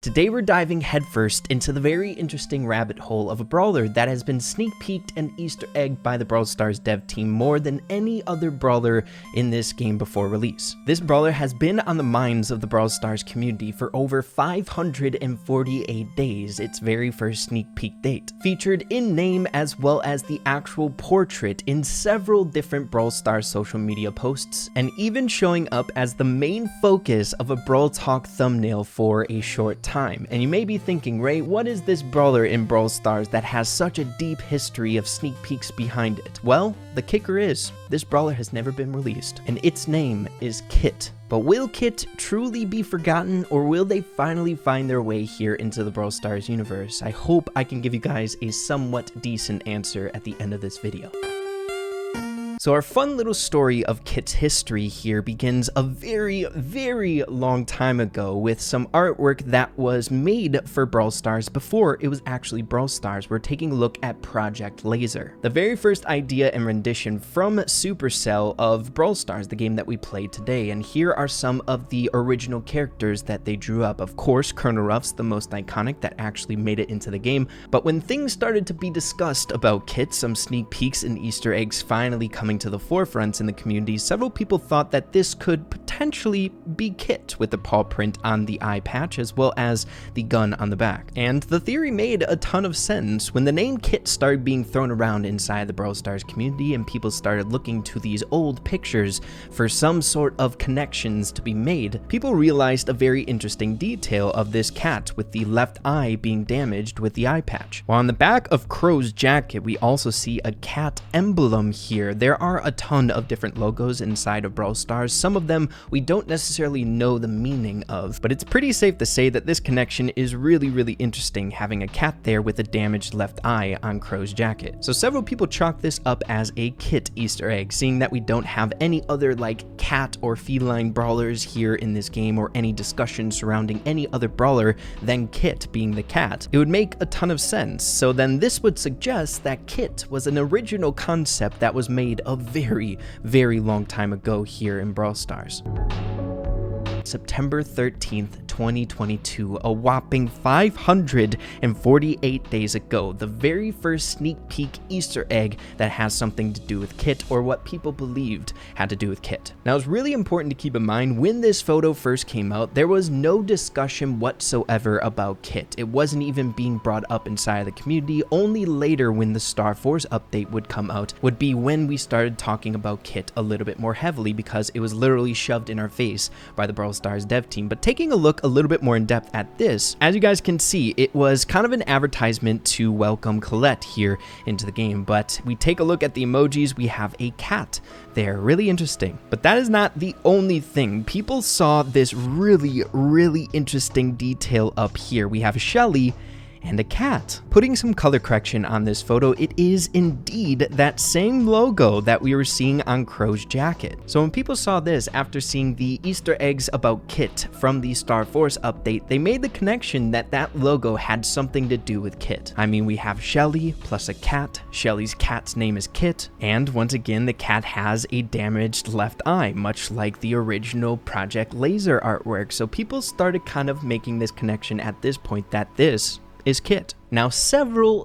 Today we're diving headfirst into the very interesting rabbit hole of a brawler that has been sneak peeked and Easter egged by the Brawl Stars dev team more than any other brawler in this game before release. This brawler has been on the minds of the Brawl Stars community for over 548 days, its very first sneak peek date. Featured in name as well as the actual portrait in several different Brawl Stars social media posts, and even showing up as the main focus of a Brawl Talk thumbnail for a short time. And you may be thinking, Ray, what is this brawler in Brawl Stars that has such a deep history of sneak peeks behind it? Well, the kicker is, this brawler has never been released, and its name is Kit. But will Kit truly be forgotten, or will they finally find their way here into the Brawl Stars universe? I hope I can give you guys a somewhat decent answer at the end of this video. So our fun little story of Kit's history here begins a very long time ago with some artwork that was made for Brawl Stars before it was actually Brawl Stars. We're taking a look at Project Laser, the very first idea and rendition from Supercell of Brawl Stars, the game that we played today. And here are some of the original characters that they drew up. Of course, Colonel Ruff's the most iconic that actually made it into the game. But when things started to be discussed about Kit, some sneak peeks and Easter eggs finally coming to the forefront in the community, several people thought that this could potentially be Kit with the paw print on the eye patch as well as the gun on the back. And the theory made a ton of sense. When the name Kit started being thrown around inside the Brawl Stars community and people started looking to these old pictures for some sort of connections to be made, people realized a very interesting detail of this cat with the left eye being damaged with the eye patch. While on the back of Crow's jacket, we also see a cat emblem here. There are a ton of different logos inside of Brawl Stars. Some of them we don't necessarily know the meaning of, but it's pretty safe to say that this connection is really interesting, having a cat there with a damaged left eye on Crow's jacket. So several people chalk this up as a Kit Easter egg, seeing that we don't have any other like cat or feline brawlers here in this game or any discussion surrounding any other brawler than Kit being the cat. It would make a ton of sense. So then this would suggest that Kit was an original concept that was made a very long time ago here in Brawl Stars. September 13th, 2022, a whopping 548 days ago, the very first sneak peek Easter egg that has something to do with Kit, or what people believed had to do with Kit. Now, it's really important to keep in mind, when this photo first came out, there was no discussion whatsoever about Kit. It wasn't even being brought up inside of the community. Only later, when the Star Force update would come out, would be when we started talking about Kit a little bit more heavily, because it was literally shoved in our face by the Brawl Stars dev team. But taking a look a little bit more in depth at this, as you guys can see, it was kind of an advertisement to welcome Colette here into the game. But we take a look at the emojis, we have a cat there, really interesting. But that is not the only thing. People saw this really interesting detail up here. We have Shelly and a cat. Putting some color correction on this photo, it is indeed that same logo that we were seeing on Crow's jacket. So when people saw this after seeing the Easter eggs about Kit from the Star Force update, they made the connection that that logo had something to do with Kit. I mean, we have Shelly plus a cat. Shelly's cat's name is Kit, and once again, the cat has a damaged left eye, much like the original Project Laser artwork. So people started kind of making this connection at this point that this is Kit. Now, several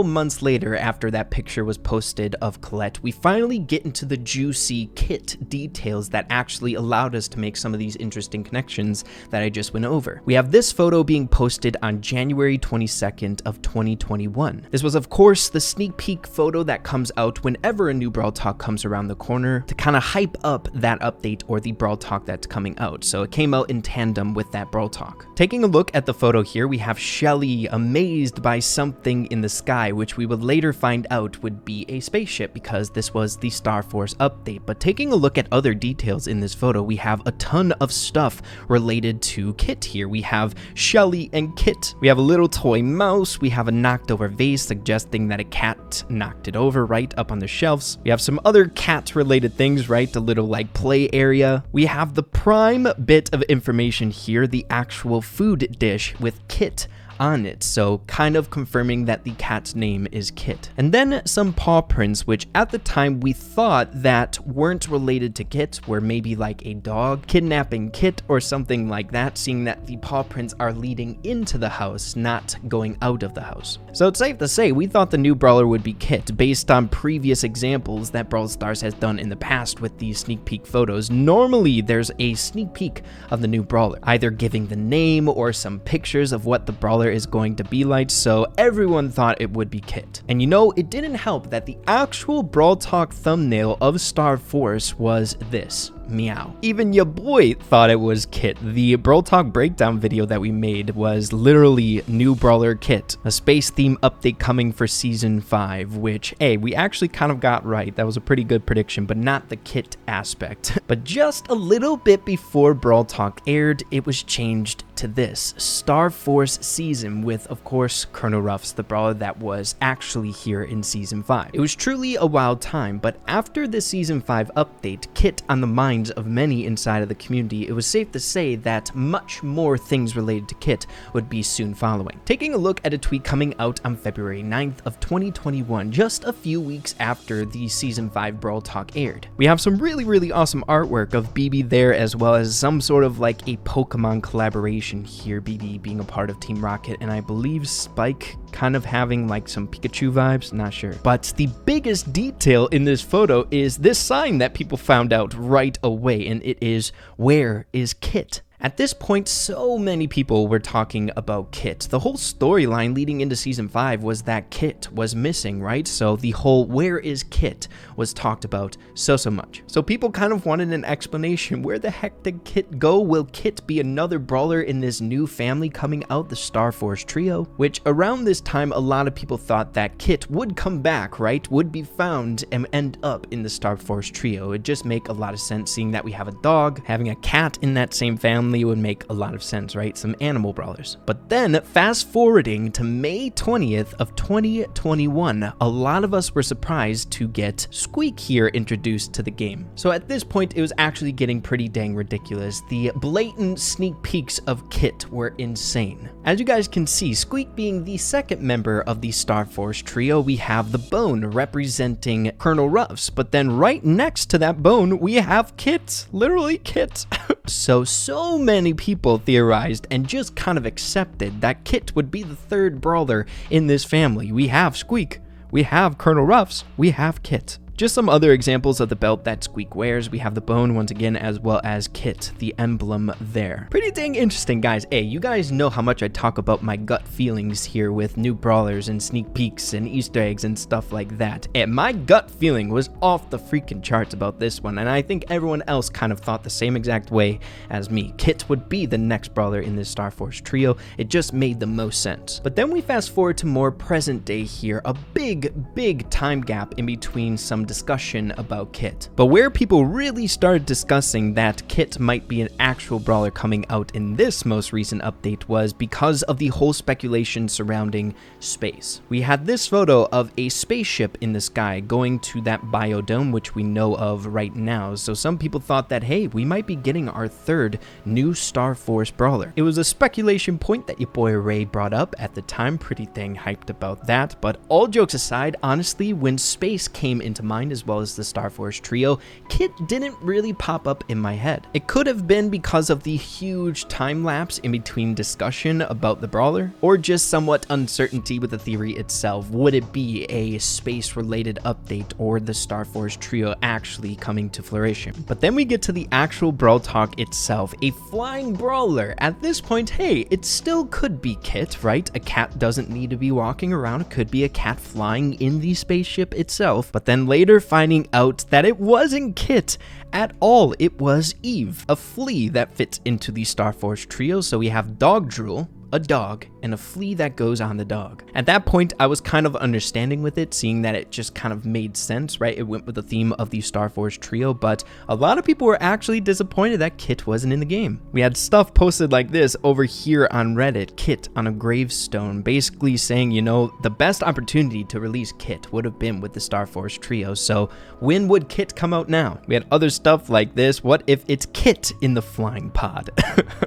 months later, after that picture was posted of Colette, we finally get into the juicy Kit details that actually allowed us to make some of these interesting connections that I just went over. We have this photo being posted on January 22nd of 2021. This was, of course, the sneak peek photo that comes out whenever a new Brawl Talk comes around the corner to kind of hype up that update or the Brawl Talk that's coming out. So it came out in tandem with that Brawl Talk. Taking a look at the photo here, we have Shelly amazed by something in the sky, which we would later find out would be a spaceship because this was the Star Force update. But taking a look at other details in this photo, we have a ton of stuff related to Kit here. We have Shelly and Kit. We have a little toy mouse. We have a knocked over vase suggesting that a cat knocked it over right up on the shelves. We have some other cat related things, right? The little like play area. We have the prime bit of information here, the actual food dish with Kit on it, so kind of confirming that the cat's name is Kit. And then some paw prints, which at the time we thought that weren't related to Kit, were maybe like a dog kidnapping Kit or something like that, seeing that the paw prints are leading into the house, not going out of the house. So it's safe to say we thought the new brawler would be Kit based on previous examples that Brawl Stars has done in the past with these sneak peek photos. Normally there's a sneak peek of the new brawler, either giving the name or some pictures of what the brawler is going to be like, so everyone thought it would be Kit. And you know, it didn't help that the actual Brawl Talk thumbnail of Star Force was this. Meow. Even your boy thought it was Kit. The Brawl Talk breakdown video that we made was literally new brawler Kit, a space theme update coming for season 5, which, hey, we actually kind of got right. That was a pretty good prediction, but not the Kit aspect. But just a little bit before Brawl Talk aired, it was changed to this Star Force season with, of course, Colonel Ruffs, the brawler that was actually here in season 5. It was truly a wild time, but after the season 5 update, Kit on the minds of many inside of the community, it was safe to say that much more things related to Kit would be soon following. Taking a look at a tweet coming out on February 9th of 2021, just a few weeks after the season 5 Brawl Talk aired. We have some really awesome artwork of BB there, as well as some sort of like a Pokemon collaboration here, BB being a part of Team Rocket, and I believe Spike kind of having like some Pikachu vibes, not sure. But the biggest detail in this photo is this sign that people found out right away, and it is, "Where is Kit?" At this point, so many people were talking about Kit. The whole storyline leading into season 5 was that Kit was missing, right? So the whole "where is Kit" was talked about so much. So people kind of wanted an explanation. Where the heck did Kit go? Will Kit be another brawler in this new family coming out, the Star Force trio? Which around this time, a lot of people thought that Kit would come back, right? Would be found and end up in the Star Force trio. It would just make a lot of sense, seeing that we have a dog. Having a cat in that same family would make a lot of sense, right? Some animal brawlers. But then fast forwarding to May 20th of 2021, a lot of us were surprised to get Squeak here introduced to the game. So at this point, it was actually getting pretty dang ridiculous. The blatant sneak peeks of Kit were insane. As you guys can see, Squeak being the second member of the Star Force trio, we have the bone representing Colonel Ruffs, but then right next to that bone, we have Kit, literally Kit. So many people theorized and just kind of accepted that Kit would be the third brawler in this family. We have Squeak, we have Colonel Ruffs, we have Kit. Just some other examples of the belt that Squeak wears. We have the bone once again, as well as Kit, the emblem there. Pretty dang interesting, guys. Hey, you guys know how much I talk about my gut feelings here with new brawlers and sneak peeks and Easter eggs and stuff like that. And my gut feeling was off the freaking charts about this one, and I think everyone else kind of thought the same exact way as me. Kit would be the next brawler in this Star Force trio. It just made the most sense. But then we fast forward to more present day here, a big time gap in between some discussion about Kit. But where people really started discussing that Kit might be an actual brawler coming out in this most recent update was because of the whole speculation surrounding space. We had this photo of a spaceship in the sky going to that biodome, which we know of right now. So some people thought that, hey, we might be getting our third new Star Force brawler. It was a speculation point that your boy Ray brought up at the time, pretty dang hyped about that. But all jokes aside, honestly, when space came into mind as well as the Star Force trio, Kit didn't really pop up in my head. It could have been because of the huge time lapse in between discussion about the brawler, or just somewhat uncertainty with the theory itself. Would it be a space related update or the Star Force trio actually coming to fruition? But then we get to the actual Brawl Talk itself, a flying brawler. At this point, hey, it still could be Kit, right? A cat doesn't need to be walking around. It could be a cat flying in the spaceship itself. But then later finding out that it wasn't Kit at all. It was Eve, a flea that fits into the Star Force trio. So we have dog drool, a dog, and a flea that goes on the dog. At that point, I was kind of understanding with it, seeing that it just kind of made sense, right? It went with the theme of the Star Force trio, but a lot of people were actually disappointed that Kit wasn't in the game. We had stuff posted like this over here on Reddit, Kit on a gravestone, basically saying, you know, the best opportunity to release Kit would have been with the Star Force trio, so when would Kit come out now? We had other stuff like this, what if it's Kit in the flying pod?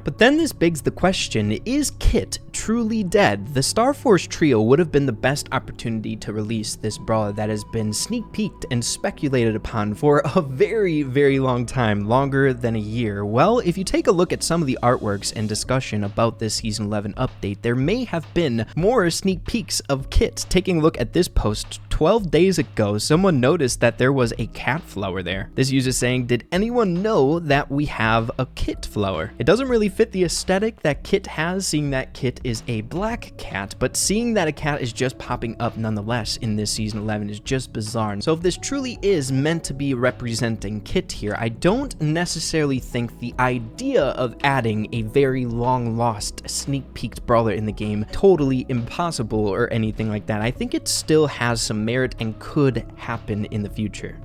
But then this begs the question, is Kit Kit truly dead, the Star Force trio would have been the best opportunity to release this brawler that has been sneak peeked and speculated upon for a very, very long time, longer than a year. Well, if you take a look at some of the artworks and discussion about this Season 11 update, there may have been more sneak peeks of Kit. Taking a look at this post, 12 days ago, someone noticed that there was a cat flower there. This user saying, did anyone know that we have a Kit flower? It doesn't really fit the aesthetic that Kit has, seeing that Kit is a black cat, but seeing that a cat is just popping up nonetheless in this Season 11 is just bizarre. So if this truly is meant to be representing Kit here, I don't necessarily think the idea of adding a very long lost sneak peeked brawler in the game totally impossible or anything like that. I think it still has some merit and could happen in the future.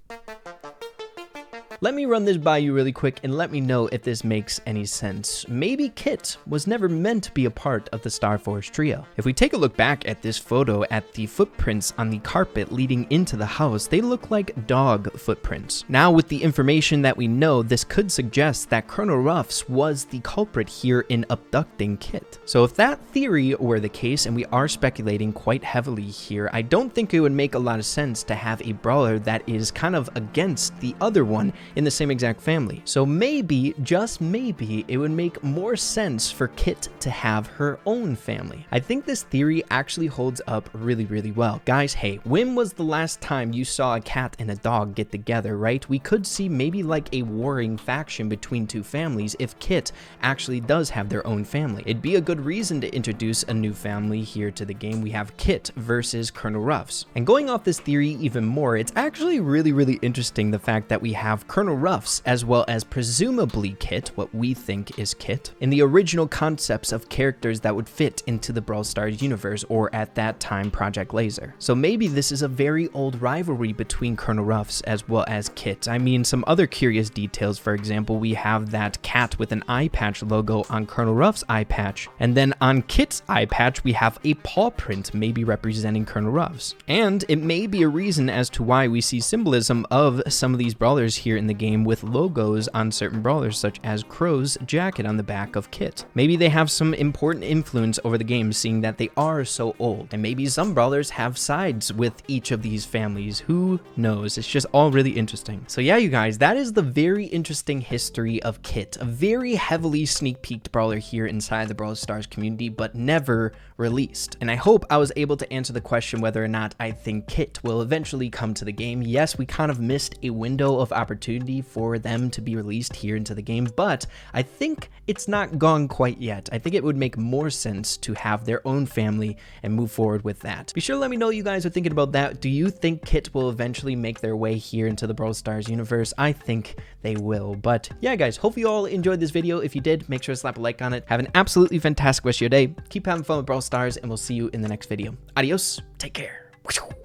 Let me run this by you really quick and let me know if this makes any sense. Maybe Kit was never meant to be a part of the Star Force trio. If we take a look back at this photo at the footprints on the carpet leading into the house, they look like dog footprints. Now with the information that we know, this could suggest that Colonel Ruffs was the culprit here in abducting Kit. So if that theory were the case, and we are speculating quite heavily here, I don't think it would make a lot of sense to have a brawler that is kind of against the other one in the same exact family. So maybe, just maybe, it would make more sense for Kit to have her own family. I think this theory actually holds up really, really well. Guys, hey, when was the last time you saw a cat and a dog get together, right? We could see maybe like a warring faction between two families if Kit actually does have their own family. It'd be a good reason to introduce a new family here to the game. We have Kit versus Colonel Ruffs. And going off this theory even more, it's actually really, really interesting the fact that we have Colonel Ruffs as well as presumably Kit, what we think is Kit, in the original concepts of characters that would fit into the Brawl Stars universe, or at that time Project Laser. So maybe this is a very old rivalry between Colonel Ruffs as well as Kit. I mean, some other curious details, for example, we have that cat with an eye patch logo on Colonel Ruffs' eye patch, and then on Kit's eye patch we have a paw print maybe representing Colonel Ruffs. And it may be a reason as to why we see symbolism of some of these brawlers here in the game with logos on certain brawlers, such as Crow's jacket on the back of Kit. Maybe they have some important influence over the game, seeing that they are so old, and maybe some brawlers have sides with each of these families. Who knows? It's just all really interesting. So yeah, you guys, that is the very interesting history of Kit, a very heavily sneak peeked brawler here inside the Brawl Stars community, but never released. And I hope I was able to answer the question whether or not I think Kit will eventually come to the game. Yes, we kind of missed a window of opportunity for them to be released here into the game, but I think it's not gone quite yet. I think it would make more sense to have their own family and move forward with that. Be sure to let me know what you guys are thinking about that. Do you think Kit will eventually make their way here into the Brawl Stars universe? I think they will. But yeah, guys, hope you all enjoyed this video. If you did, make sure to slap a like on it. Have an absolutely fantastic rest of your day. Keep having fun with Brawl Stars, and we'll see you in the next video. Adios. Take care.